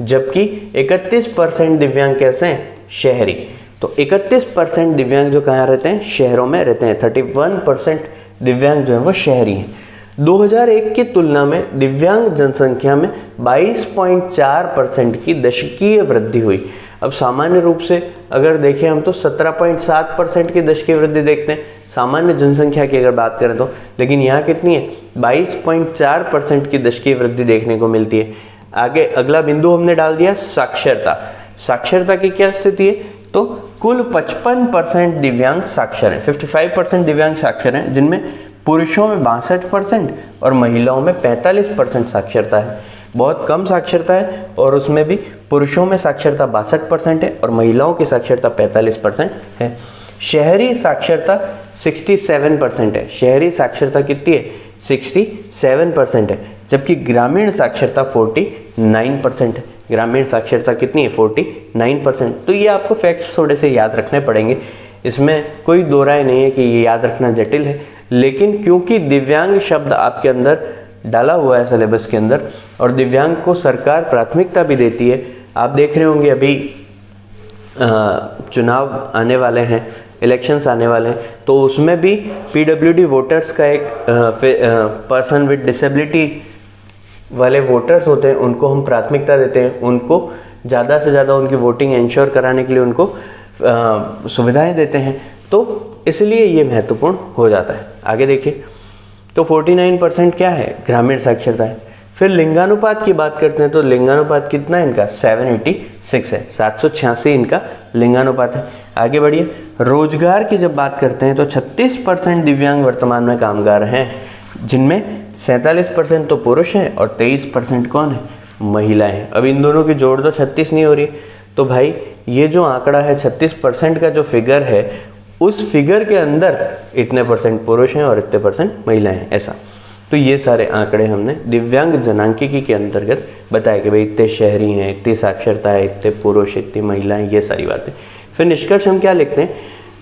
जबकि 31% दिव्यांग कैसे हैं, शहरी। तो 31% दिव्यांग जो कहाँ रहते हैं, शहरों में रहते हैं। 31% दिव्यांग जो है वो शहरी हैं। 2001 की तुलना में दिव्यांग जनसंख्या में 22.4% की दशकीय वृद्धि हुई। अब सामान्य रूप से अगर देखें हम तो 17.7% की दशकीय वृद्धि देखते हैं सामान्य जनसंख्या की अगर बात करें तो, लेकिन यहाँ कितनी है, 22.4% की दशकीय वृद्धि देखने को मिलती है। आगे अगला बिंदु हमने डाल दिया साक्षरता। साक्षरता की क्या स्थिति है, तो कुल 55% दिव्यांग साक्षर हैं, 55% दिव्यांग साक्षर हैं, जिनमें पुरुषों में 62% और महिलाओं में 45% साक्षरता है। बहुत कम साक्षरता है, और उसमें भी पुरुषों में साक्षरता 62% है और महिलाओं की साक्षरता 45% है। शहरी साक्षरता 67% है। शहरी साक्षरता कितनी है, 67% है, जबकि ग्रामीण साक्षरता 49% है। ग्रामीण साक्षरता कितनी है, 49%। तो ये आपको फैक्ट्स थोड़े से याद रखने पड़ेंगे, इसमें कोई दो राय नहीं है कि ये याद रखना जटिल है, लेकिन क्योंकि दिव्यांग शब्द आपके अंदर डाला हुआ है सिलेबस के अंदर, और दिव्यांग को सरकार प्राथमिकता भी देती है। आप देख रहे होंगे अभी चुनाव आने वाले हैं, इलेक्शंस आने वाले हैं, तो उसमें भी पीडब्ल्यूडी वोटर्स का एक पर्सन विद डिसेबिलिटी वाले वोटर्स होते हैं, उनको हम प्राथमिकता देते हैं, उनको ज़्यादा से ज़्यादा उनकी वोटिंग इंश्योर कराने के लिए उनको सुविधाएं देते हैं, तो इसलिए ये महत्वपूर्ण हो जाता है। आगे देखिए, तो 49% क्या है, ग्रामीण साक्षरता है। फिर लिंगानुपात की बात करते हैं, तो लिंगानुपात कितना है इनका, 786 है, 786 इनका लिंगानुपात है। आगे बढ़िए, रोजगार की जब बात करते हैं तो 36% दिव्यांग वर्तमान में कामगार हैं, जिनमें 47% तो पुरुष हैं और 23% कौन है, महिलाएं हैं। अब इन दोनों की जोड़ तो 36 नहीं हो रही, तो भाई ये जो आंकड़ा है 36% का जो फिगर है, उस फिगर के अंदर इतने % पुरुष हैं और इतने % महिलाएं हैं, ऐसा। तो ये सारे आंकड़े हमने दिव्यांग जनांकिकी के अंतर्गत बताया कि भाई इतने शहरी हैं, इतनी साक्षरता है, इतने पुरुष, इतनी महिलाएं, ये सारी बातें। फिर निष्कर्ष हम क्या लिखते हैं,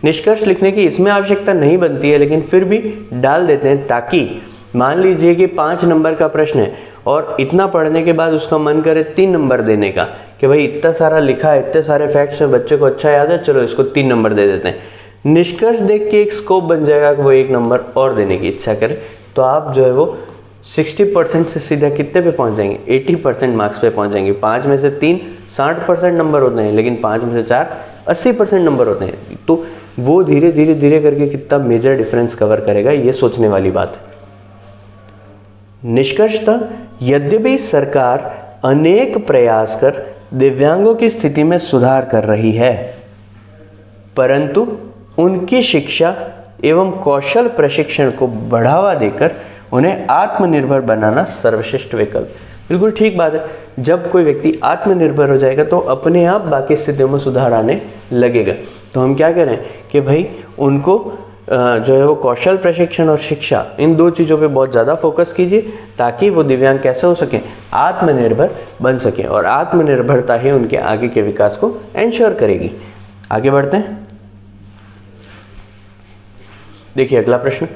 निष्कर्ष लिखने की इसमें आवश्यकता नहीं बनती है, लेकिन फिर भी डाल देते हैं, ताकि मान लीजिए कि 5 नंबर का प्रश्न है और इतना पढ़ने के बाद उसका मन करे 3 नंबर देने का, कि भाई इतना सारा लिखा है, इतने सारे फैक्ट्स हैं, बच्चे को अच्छा याद है, चलो इसको 3 नंबर दे देते हैं। निष्कर्ष देख के एक स्कोप बन जाएगा कि वो 1 नंबर और देने की इच्छा करे, तो आप जो है वो 60% से सीधा कितने पे पहुंच जाएंगे, 80% मार्क्स पे पहुंच जाएंगे। 5 में से 3 60% नंबर होते हैं, लेकिन 5 में से 4 80% नंबर होते हैं। तो वो धीरे धीरे धीरे करके कितना मेजर डिफरेंस कवर करेगा, ये सोचने वाली बात है। निष्कर्षतः यद्यपि सरकार अनेक प्रयास कर दिव्यांगों की स्थिति में सुधार कर रही है, परंतु उनकी शिक्षा एवं कौशल प्रशिक्षण को बढ़ावा देकर उन्हें आत्मनिर्भर बनाना सर्वश्रेष्ठ विकल्प। बिल्कुल ठीक बात है, जब कोई व्यक्ति आत्मनिर्भर हो जाएगा तो अपने आप बाकी स्थितियों में सुधार आने लगेगा। तो हम क्या करें कि भाई उनको जो है वो कौशल प्रशिक्षण और शिक्षा, इन 2 चीज़ों पे बहुत ज़्यादा फोकस कीजिए, ताकि वो दिव्यांग कैसे हो सकें, आत्मनिर्भर बन सकें, और आत्मनिर्भरता ही उनके आगे के विकास को एंश्योर करेगी। आगे बढ़ते हैं। देखिए अगला प्रश्न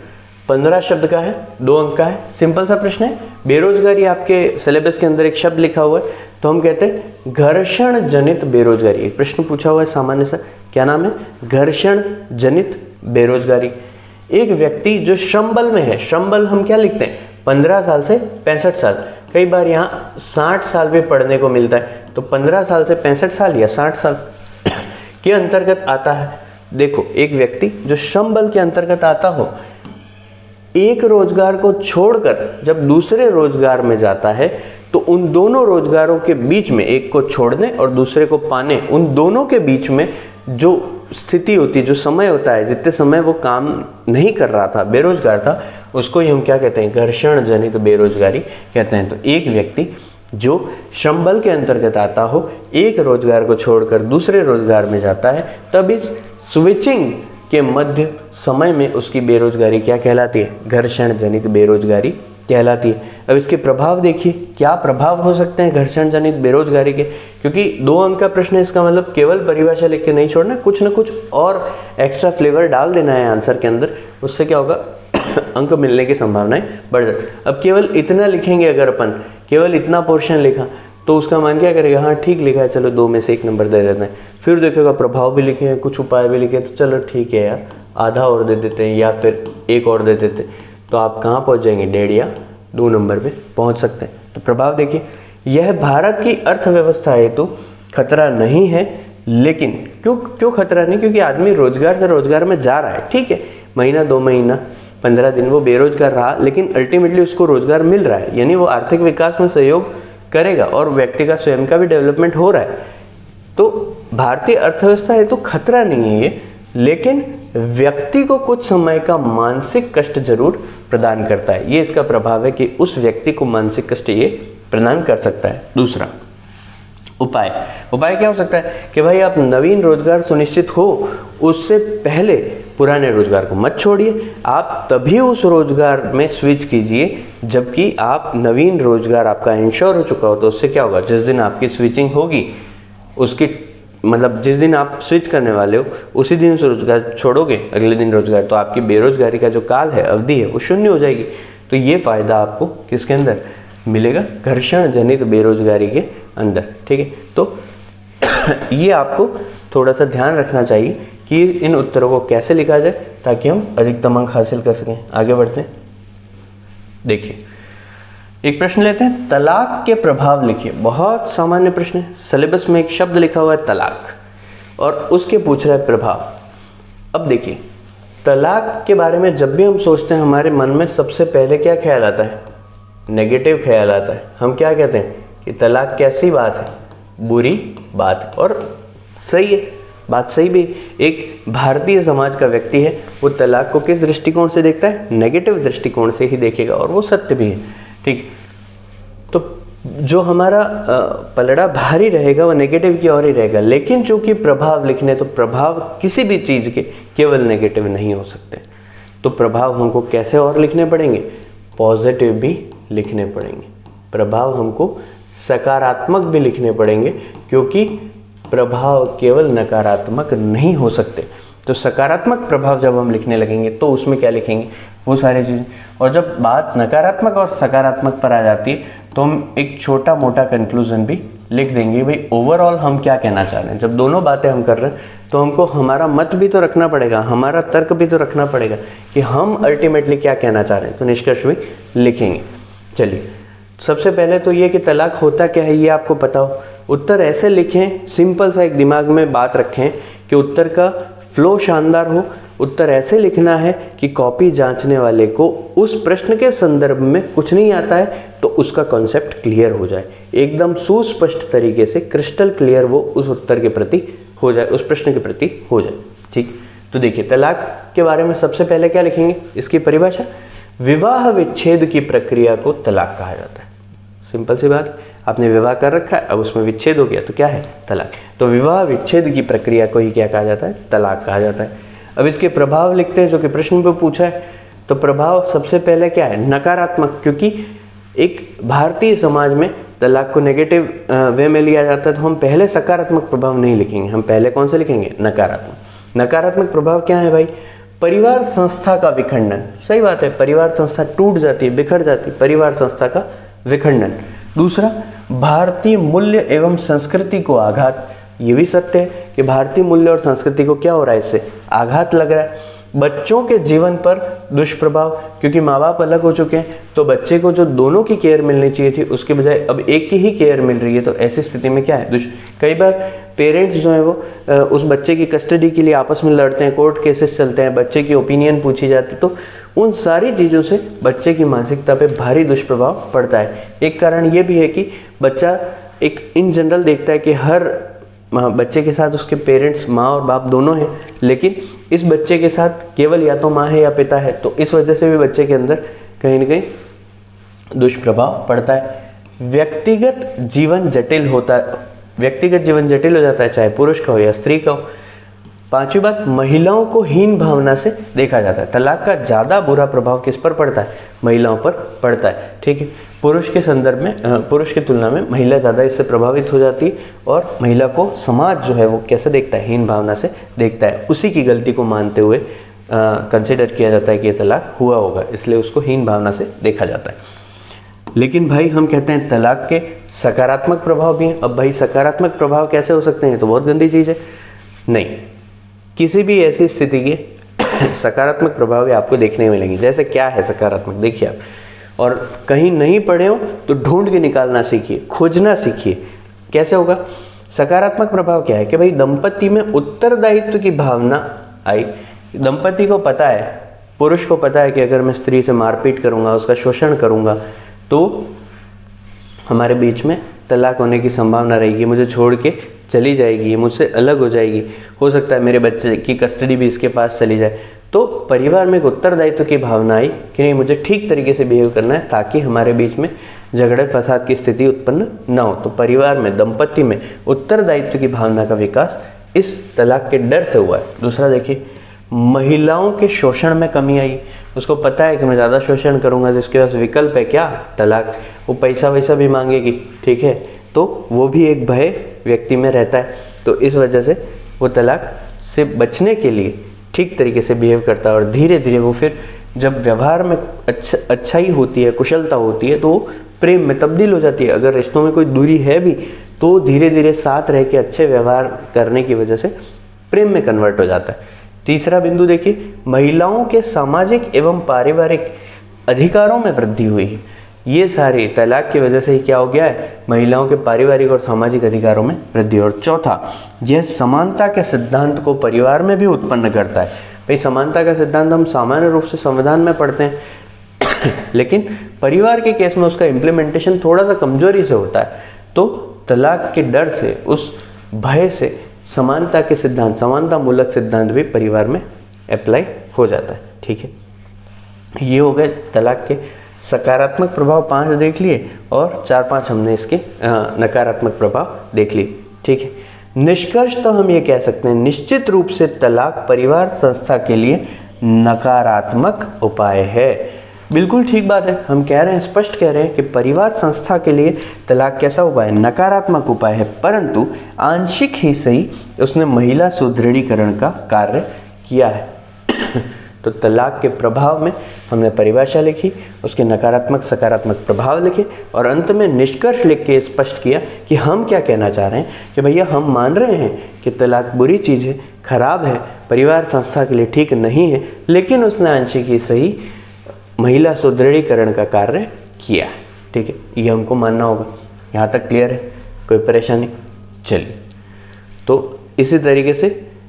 15 शब्द का है, 2 अंक का है, सिंपल सा प्रश्न है। बेरोजगारी आपके सिलेबस के अंदर एक शब्द लिखा हुआ है, तो हम कहते हैं घर्षण जनित बेरोजगारी। एक प्रश्न पूछा हुआ है सामान्य सा, क्या नाम है, घर्षण जनित बेरोजगारी। एक व्यक्ति जो श्रम बल में है, श्रम बल हम क्या लिखते हैं, 15 साल से 65 साल, कई बार यहाँ 60 साल भी पढ़ने को मिलता है, तो 15 साल से 65 साल या 60 साल के अंतर्गत आता है। देखो एक व्यक्ति जो श्रम बल के अंतर्गत आता हो, एक रोजगार को छोड़कर जब दूसरे रोजगार में जाता है, तो उन दोनों रोजगारों के बीच में, एक को छोड़ने और दूसरे को पाने, उन दोनों के बीच में जो स्थिति होती है, जो समय होता है, जितने समय वो काम नहीं कर रहा था, बेरोजगार था, उसको ही हम क्या कहते हैं, घर्षण जनित बेरोजगारी कहते हैं। तो एक व्यक्ति जो श्रम बल के अंतर्गत आता हो, एक रोजगार को छोड़कर दूसरे रोजगार में जाता है, तब इस स्विचिंग के मध्य समय में उसकी बेरोजगारी क्या कहलाती है, घर्षण जनित बेरोजगारी कहलाती है। अब इसके प्रभाव देखिए, क्या प्रभाव हो सकते हैं घर्षण जनित बेरोजगारी के, क्योंकि 2 अंक का प्रश्न है, इसका मतलब केवल परिभाषा लिख के नहीं छोड़ना, कुछ ना कुछ और एक्स्ट्रा फ्लेवर डाल देना है आंसर के अंदर, उससे क्या होगा अंक मिलने की संभावनाएं बढ़ जाती। अब केवल इतना लिखेंगे, अगर अपन केवल इतना पोर्शन लिखा तो उसका मन क्या करेगा, हाँ ठीक लिखा है, चलो 2 में से 1 नंबर दे देते हैं। फिर देखिएगा प्रभाव भी लिखे हैं, कुछ उपाय भी लिखे, तो चलो ठीक है यार, आधा और दे देते हैं या फिर 1 और दे देते हैं, तो आप कहाँ पहुँच जाएंगे, 1.5 या 2 नंबर पे पहुँच सकते हैं। तो प्रभाव देखिए, यह भारत की अर्थव्यवस्था हेतु खतरा नहीं है, लेकिन क्यों खतरा नहीं, क्योंकि आदमी रोजगार से रोजगार में जा रहा है, ठीक है, महीना 2 महीना 15 दिन वो बेरोजगार रहा, लेकिन अल्टीमेटली उसको रोजगार मिल रहा है, यानी वो आर्थिक विकास में सहयोग करेगा और व्यक्ति का स्वयं का भी डेवलपमेंट हो रहा है। तो भारतीय अर्थव्यवस्था है तो खतरा नहीं है ये, लेकिन व्यक्ति को कुछ समय का मानसिक कष्ट जरूर प्रदान करता है। ये इसका प्रभाव है कि उस व्यक्ति को मानसिक कष्ट ये प्रदान कर सकता है। दूसरा उपाय क्या हो सकता है कि भाई आप नवीन रोजगार सुनिश्चित हो उससे पहले पुराने रोजगार को मत छोड़िए, आप तभी उस रोजगार में स्विच कीजिए जबकि आप नवीन रोजगार आपका इंश्योर हो चुका हो। तो उससे क्या होगा, जिस दिन आपकी स्विचिंग होगी उसकी मतलब जिस दिन आप स्विच करने वाले हो उसी दिन उस रोजगार छोड़ोगे, अगले दिन रोजगार, तो आपकी बेरोजगारी का जो काल है, अवधि है, वो शून्य हो जाएगी। तो ये फायदा आपको किसके अंदर मिलेगा, घर्षण जनित बेरोजगारी के अंदर, ठीक है। तो ये आपको थोड़ा सा ध्यान रखना चाहिए कि इन उत्तरों को कैसे लिखा जाए ताकि हम अधिकतम अंक हासिल कर सकें। आगे बढ़ते हैं। देखिए एक प्रश्न लेते हैं, तलाक के प्रभाव लिखिए। बहुत सामान्य प्रश्न है, सिलेबस में एक शब्द लिखा हुआ है तलाक और उसके पूछ रहा है प्रभाव। अब देखिए तलाक के बारे में जब भी हम सोचते हैं हमारे मन में सबसे पहले क्या ख्याल आता है, नेगेटिव ख्याल आता है। हम क्या कहते हैं कि तलाक कैसी बात है, बुरी बात है, और सही है, बात सही भी। एक भारतीय समाज का व्यक्ति है वो तलाक को किस दृष्टिकोण से देखता है, नेगेटिव दृष्टिकोण से ही देखेगा, और वो सत्य भी है, ठीक। तो जो हमारा पलड़ा भारी रहेगा वो नेगेटिव की ओर ही रहेगा। लेकिन चूंकि प्रभाव लिखने, तो प्रभाव किसी भी चीज़ के केवल नेगेटिव नहीं हो सकते, तो प्रभाव हमको कैसे और लिखने पड़ेंगे, पॉजिटिव भी लिखने पड़ेंगे। प्रभाव हमको सकारात्मक भी लिखने पड़ेंगे, क्योंकि प्रभाव केवल नकारात्मक नहीं हो सकते। तो सकारात्मक प्रभाव जब हम लिखने लगेंगे तो उसमें क्या लिखेंगे, वो सारी चीज़ें। और जब बात नकारात्मक और सकारात्मक पर आ जाती है तो हम एक छोटा मोटा कंक्लूजन भी लिख देंगे, भाई ओवरऑल हम क्या कहना चाह रहे हैं। जब दोनों बातें हम कर रहे हैं तो हमको हमारा मत भी तो रखना पड़ेगा, हमारा तर्क भी तो रखना पड़ेगा कि हम अल्टीमेटली क्या कहना चाह रहे हैं, तो निष्कर्ष भी लिखेंगे। चलिए सबसे पहले तो ये कि तलाक होता क्या है ये आपको पता हो, उत्तर ऐसे लिखें, सिंपल सा एक दिमाग में बात रखें कि उत्तर का फ्लो शानदार हो। उत्तर ऐसे लिखना है कि कॉपी जांचने वाले को उस प्रश्न के संदर्भ में कुछ नहीं आता है तो उसका कॉन्सेप्ट क्लियर हो जाए, एकदम सुस्पष्ट तरीके से क्रिस्टल क्लियर वो उस उत्तर के प्रति हो जाए, उस प्रश्न के प्रति हो जाए। ठीक, तो देखिए तलाक के बारे में सबसे पहले क्या लिखेंगे, इसकी परिभाषा, विवाह विच्छेद की प्रक्रिया को तलाक कहा जाता है। सिंपल सी बात, आपने विवाह कर रखा है, अब उसमें विच्छेद हो गया तो क्या है, तलाक। तो विवाह विच्छेद की प्रक्रिया को ही क्या कहा जाता है, तलाक कहा जाता है। अब इसके प्रभाव लिखते हैं जो कि प्रश्न में पूछा है। तो प्रभाव सबसे पहले क्या है, नकारात्मक, क्योंकि एक भारतीय समाज में तलाक को नेगेटिव वे में लिया जाता है, तो हम पहले सकारात्मक प्रभाव नहीं लिखेंगे, हम पहले कौन से लिखेंगे, नकारात्मक। नकारात्मक प्रभाव क्या है भाई, परिवार संस्था का विखंडन। सही बात है, परिवार संस्था टूट जाती है, बिखर जाती है, परिवार संस्था का विखंडन। दूसरा, भारतीय मूल्य एवं संस्कृति को आघात। ये भी सत्य है कि भारतीय मूल्य और संस्कृति को क्या हो रहा है, इससे आघात लग रहा है। बच्चों के जीवन पर दुष्प्रभाव, क्योंकि माँ बाप अलग हो चुके हैं तो बच्चे को जो दोनों की केयर मिलनी चाहिए थी उसके बजाय अब एक की ही केयर मिल रही है, तो ऐसी स्थिति में क्या है, कई बार पेरेंट्स जो है वो उस बच्चे की कस्टडी के लिए आपस में लड़ते हैं, कोर्ट केसेस चलते हैं, बच्चे की ओपिनियन पूछी जाती है, तो उन सारी चीज़ों से बच्चे की मानसिकता पे भारी दुष्प्रभाव पड़ता है। एक कारण ये भी है कि बच्चा एक इन जनरल देखता है कि हर बच्चे के साथ उसके पेरेंट्स माँ और बाप दोनों हैं, लेकिन इस बच्चे के साथ केवल या तो माँ है या पिता है, तो इस वजह से भी बच्चे के अंदर कहीं ना कहीं दुष्प्रभाव पड़ता है। व्यक्तिगत जीवन जटिल होता है, व्यक्तिगत जीवन जटिल हो जाता है, चाहे पुरुष का हो या स्त्री का हो। पांचवी बात, महिलाओं को हीन भावना से देखा जाता है। तलाक का ज़्यादा बुरा प्रभाव किस पर पड़ता है, महिलाओं पर पड़ता है। ठीक है, पुरुष के संदर्भ में, पुरुष की तुलना में महिला ज़्यादा इससे प्रभावित हो जाती है और महिला को समाज जो है वो कैसे देखता है, हीन भावना से देखता है। उसी की गलती को मानते हुए कंसिडर किया जाता है कि ये तलाक हुआ होगा, इसलिए उसको हीन भावना से देखा जाता है। लेकिन भाई हम कहते हैं तलाक के सकारात्मक प्रभाव भी हैं। अब भाई सकारात्मक प्रभाव कैसे हो सकते हैं, तो बहुत गंदी चीज़ है। नहीं, किसी भी ऐसी स्थिति के सकारात्मक प्रभाव आपको देखने में मिलेंगे। जैसे क्या है सकारात्मक, देखिए आप, और कहीं नहीं पढ़े हो तो ढूंढ के निकालना सीखिए, खोजना सीखिए। कैसे होगा सकारात्मक प्रभाव, क्या है कि भाई दंपति में उत्तरदायित्व की भावना आई। दंपति को पता है, पुरुष को पता है कि अगर मैं स्त्री से मारपीट करूंगा, उसका शोषण करूंगा, तो हमारे बीच में तलाक होने की संभावना रहेगी, मुझे छोड़ के चली जाएगी, मुझसे अलग हो जाएगी, हो सकता है मेरे बच्चे की कस्टडी भी इसके पास चली जाए। तो परिवार में एक उत्तरदायित्व की भावना आई कि नहीं, मुझे ठीक तरीके से बिहेव करना है ताकि हमारे बीच में झगड़े फसाद की स्थिति उत्पन्न न हो। तो परिवार में, दंपति में उत्तरदायित्व की भावना का विकास इस तलाक के डर से हुआ है। दूसरा देखिए, महिलाओं के शोषण में कमी आई। उसको पता है कि मैं ज़्यादा शोषण करूंगा तो इसके पास विकल्प है क्या, तलाक। वो पैसा वैसा भी मांगेगी, ठीक है, तो वो भी एक भय व्यक्ति में रहता है। तो इस वजह से वो तलाक से बचने के लिए ठीक तरीके से बिहेव करता है और धीरे धीरे वो फिर जब व्यवहार में अच्छाई होती है, कुशलता होती है, तो वो प्रेम में तब्दील हो जाती है। अगर रिश्तों में कोई दूरी है भी तो धीरे धीरे साथ रह के अच्छे व्यवहार करने की वजह से प्रेम में कन्वर्ट हो जाता है। तीसरा बिंदु देखिए, महिलाओं के सामाजिक एवं पारिवारिक अधिकारों में वृद्धि हुई है। ये सारे तलाक की वजह से ही क्या हो गया है, महिलाओं के पारिवारिक और सामाजिक अधिकारों में वृद्धि। और चौथा, यह समानता के सिद्धांत को परिवार में भी उत्पन्न करता है। भाई समानता का सिद्धांत हम सामान्य रूप से संविधान में पढ़ते हैं लेकिन परिवार के केस में उसका इम्प्लीमेंटेशन थोड़ा सा कमजोरी से होता है। तो तलाक के डर से, उस भय से समानता के सिद्धांत, समानता मूलक सिद्धांत भी परिवार में अप्लाई हो जाता है। ठीक है, ये हो गए तलाक के सकारात्मक प्रभाव 5 देख लिए और 4-5 हमने इसके नकारात्मक प्रभाव देख लिए। ठीक है, निष्कर्ष तो हम ये कह सकते हैं, निश्चित रूप से तलाक परिवार संस्था के लिए नकारात्मक उपाय है। बिल्कुल ठीक बात है, हम कह रहे हैं, स्पष्ट कह रहे हैं कि परिवार संस्था के लिए तलाक कैसा उपाय है, नकारात्मक उपाय है, परंतु आंशिक ही सही उसने महिला सुदृढ़ीकरण का कार्य किया है तो तलाक के प्रभाव में हमने परिभाषा लिखी, उसके नकारात्मक सकारात्मक प्रभाव लिखे और अंत में निष्कर्ष लिख के स्पष्ट किया कि हम क्या कहना चाह रहे हैं कि भैया हम मान रहे हैं कि तलाक बुरी चीज़ है, खराब है, परिवार संस्था के लिए ठीक नहीं है, लेकिन उसने आंशिक ही सही महिला सुदृढ़ीकरण का कार्य किया है। ठीक है, ये हमको मानना होगा। यहाँ तक क्लियर है। कोई परेशानी? चलिए, तो इसी तरीके से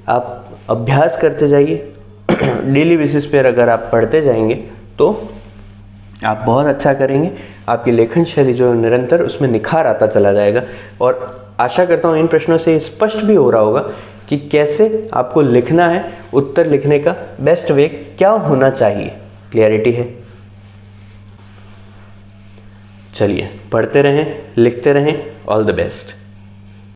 आप अभ्यास करते जाइए। डेली बेसिस पर अगर आप पढ़ते जाएंगे तो आप बहुत अच्छा करेंगे। आपकी लेखन शैली जो निरंतर उसमें निखार आता चला जाएगा। और आशा करता हूँ इन प्रश्नों से स्पष्ट भी हो रहा होगा कि कैसे आपको लिखना है, उत्तर लिखने का बेस्ट वे क्या होना चाहिए। क्लियरिटी है? चलिए, पढ़ते रहें, लिखते रहें। All the best.